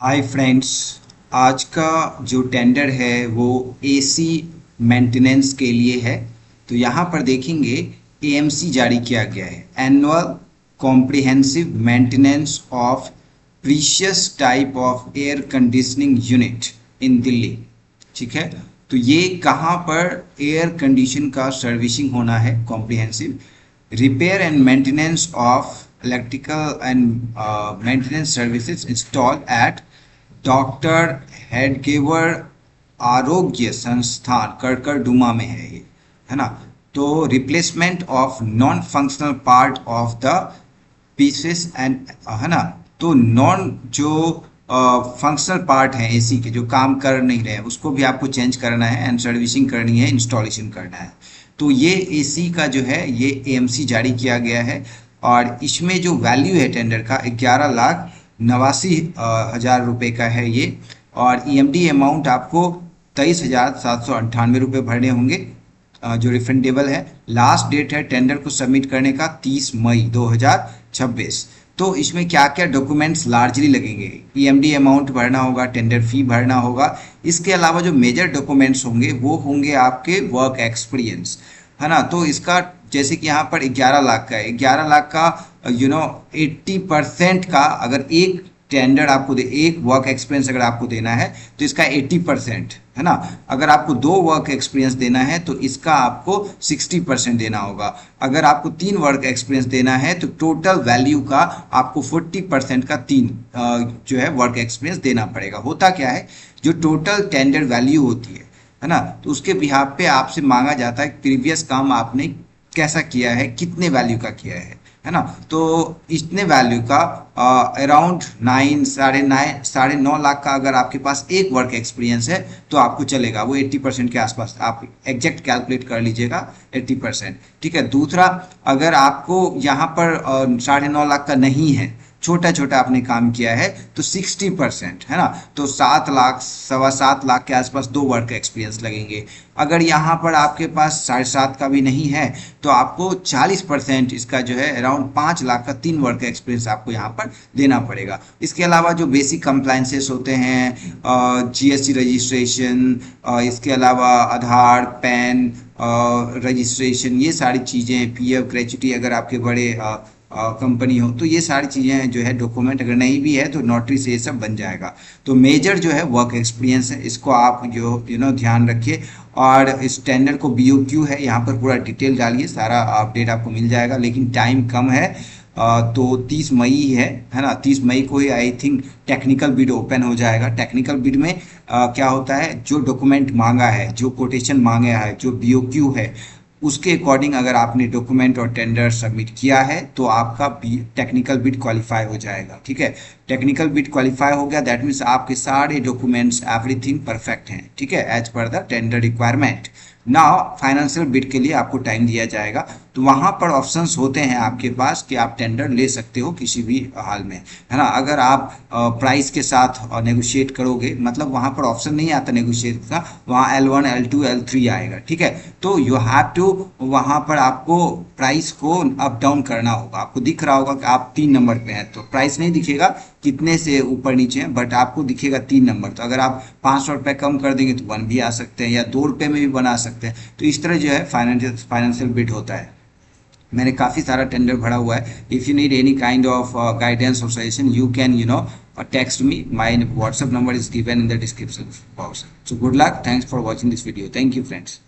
Hi friends. आज का जो टेंडर है वो एसी मेंटेनेंस के लिए है। तो यहाँ पर देखेंगे एएमसी जारी किया गया है, annual comprehensive maintenance of precious type of air conditioning unit in Delhi. ठीक है, तो ये कहाँ पर एयर कंडीशन का सर्विसिंग होना है, comprehensive repair and maintenance of electrical and maintenance services installed at doctor Hedgewar आरोग्य संस्थान करकरडुमा में है ये, है ना। तो replacement of non functional part of the pieces and, है ना। तो नॉन जो फंक्शनल पार्ट हैं एसी के जो काम कर नहीं रहे हैं उसको भी आपको चेंज करना है एंड सर्विसिंग करनी है, इंस्टॉलेशन करना है। तो ये एसी का जो है ये एएमसी जारी किया गया है और इसमें जो वैल्यू है टेंडर का 11,89,000 रुपये का है ये। और ईएमडी अमाउंट आपको 23,798 रुपये भरने होंगे जो रिफंडेबल है। लास्ट डेट है टेंडर को सबमिट करने का 30 मई 2026। तो इसमें क्या क्या डॉक्यूमेंट्स लार्जली लगेंगे, ईएमडी अमाउंट भरना होगा, टेंडर फी भरना होगा। इसके अलावा जो मेजर डॉक्यूमेंट्स होंगे वो होंगे आपके वर्क एक्सपीरियंस, है ना। तो इसका जैसे कि यहाँ पर 11 लाख का है, 11 लाख का 80% का अगर एक टेंडर आपको दे, एक वर्क एक्सपीरियंस अगर आपको देना है तो इसका 80%, है ना। अगर आपको 2 वर्क एक्सपीरियंस देना है तो इसका आपको 60% देना होगा। अगर आपको 3 वर्क एक्सपीरियंस देना है तो टोटल वैल्यू का आपको 40% का 3 जो है वर्क एक्सपीरियंस देना पड़ेगा। होता क्या है, जो टोटल टेंडर वैल्यू होती है ना, तो उसके बिहाफ पे आपसे मांगा जाता है प्रीवियस काम आपने कैसा किया है, कितने वैल्यू का किया है ना। तो इतने वैल्यू का अराउंड 9 लाख का अगर आपके पास एक वर्क एक्सपीरियंस है तो आपको चलेगा, वो 80% के आसपास आप एग्जैक्ट कैलकुलेट कर लीजिएगा 80%। ठीक है। दूसरा, अगर आपको यहाँ पर 9.5 लाख का नहीं है, छोटा छोटा आपने काम किया है तो 60%, है ना। तो 7 लाख 7.25 लाख के आसपास 2 वर्क एक्सपीरियंस लगेंगे। अगर यहाँ पर आपके पास 7.5 का भी नहीं है तो आपको 40% इसका जो है अराउंड 5 लाख का 3 वर्क एक्सपीरियंस आपको यहाँ पर देना पड़ेगा। इसके अलावा जो बेसिक कंप्लाइंसेस होते हैं, जीएसटी रजिस्ट्रेशन, इसके अलावा आधार, पैन रजिस्ट्रेशन, ये सारी चीज़ें, पीएफ ग्रेच्युटी अगर आपके बड़े कंपनी हो तो ये सारी चीज़ें जो है डॉक्यूमेंट अगर नहीं भी है तो नोटरी से ये सब बन जाएगा। तो मेजर जो है वर्क एक्सपीरियंस है, इसको आप जो ध्यान रखिए। और इस टेंडर को बीओक्यू है, यहाँ पर पूरा डिटेल डालिए, सारा अपडेट आपको मिल जाएगा। लेकिन टाइम कम है, तो 30 मई है ना। 30 मई को ही I think technical bid open हो जाएगा। टेक्निकल बिड में क्या होता है, जो डॉक्यूमेंट मांगा है, जो कोटेशन मांगा है, जो बीओक्यू है, उसके अकॉर्डिंग अगर आपने डॉक्यूमेंट और टेंडर सबमिट किया है तो आपका टेक्निकल बिड क्वालिफाई हो जाएगा। ठीक है। टेक्निकल बिड क्वालिफाई हो गया, दैट मीन्स आपके सारे डॉक्यूमेंट्स एवरीथिंग परफेक्ट हैं। ठीक है, as per the tender requirement. Now financial bid के लिए आपको टाइम दिया जाएगा, तो वहाँ पर ऑप्शंस होते हैं आपके पास कि आप टेंडर ले सकते हो किसी भी हाल में, है ना। अगर आप प्राइस के साथ नेगोशिएट करोगे, मतलब वहाँ पर ऑप्शन नहीं आता नेगोशिएट का, वहाँ L1 L2 L3 आएगा। ठीक है। तो यू हैव टू, वहाँ पर आपको प्राइस को अप डाउन करना होगा। आपको दिख रहा होगा कि आप 3 नंबर पे हैं तो प्राइस नहीं दिखेगा कितने से ऊपर नीचे है, बट आपको दिखेगा 3 नंबर। तो अगर आप 500 रुपये कम कर देंगे तो 1 भी आ सकते हैं, या 2 रुपये में भी बना सकते हैं। तो इस तरह जो है फाइनेंशियल बिड होता है। मैंने काफ़ी सारा टेंडर भरा हुआ है। If you need any kind of guidance और suggestion, you can text me. My WhatsApp number is given in the description box. So good luck. Thanks for watching this video. Thank you, friends.